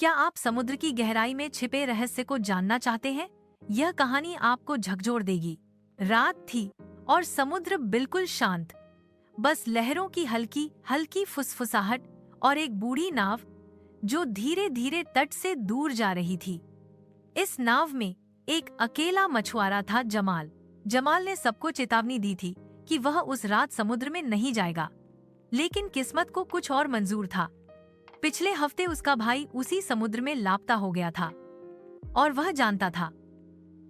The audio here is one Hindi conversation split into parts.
क्या आप समुद्र की गहराई में छिपे रहस्य को जानना चाहते हैं? यह कहानी आपको झकझोर देगी। रात थी और समुद्र बिल्कुल शांत, बस लहरों की हल्की हल्की फुसफुसाहट और एक बूढ़ी नाव जो धीरे धीरे तट से दूर जा रही थी। इस नाव में एक अकेला मछुआरा था, जमाल। जमाल ने सबको चेतावनी दी थी कि वह उस रात समुद्र में नहीं जाएगा, लेकिन किस्मत को कुछ और मंजूर था। पिछले हफ्ते उसका भाई उसी समुद्र में लापता हो गया था और वह जानता था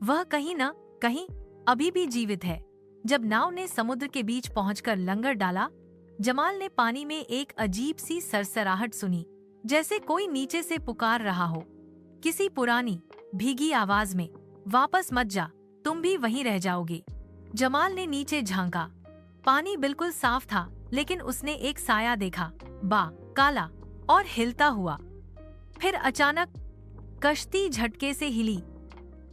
वह कहीं न कहीं अभी भी जीवित है। जब नाव ने समुद्र के बीच पहुंचकर लंगर डाला, जमाल ने पानी में एक अजीब सी सरसराहट सुनी, जैसे कोई नीचे से पुकार रहा हो, किसी पुरानी भीगी आवाज में, वापस मत जा, तुम भी वहीं रह जाओगे। जमाल ने नीचे झांका। पानी बिल्कुल साफ था, लेकिन उसने एक साया देखा, काला और हिलता हुआ। फिर अचानक कश्ती झटके से हिली।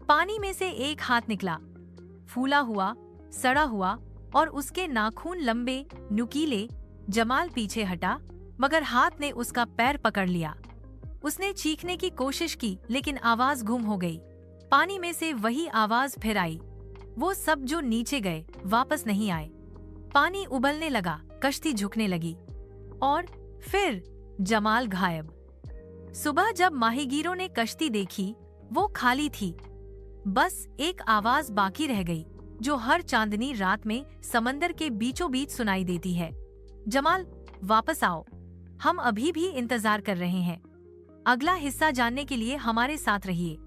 पानी में से एक हाथ निकला, फूला हुआ, सड़ा हुआ और उसके नाखून लंबे, नुकीले। जमाल पीछे हटा, मगर हाथ ने उसका पैर पकड़ लिया। उसने चीखने की कोशिश की, लेकिन आवाज गुम हो गई। पानी में से वही आवाज फिर आई। वो सब जो नीचे गए वापस नहीं आए। पानी उबलने लगा, कश्ती झुकने लगी और फिर जमाल गायब। सुबह जब माहीगीरों ने कश्ती देखी, वो खाली थी। बस एक आवाज बाकी रह गई, जो हर चांदनी रात में समंदर के बीचों बीच सुनाई देती है, जमाल वापस आओ, हम अभी भी इंतजार कर रहे हैं। अगला हिस्सा जानने के लिए हमारे साथ रहिए।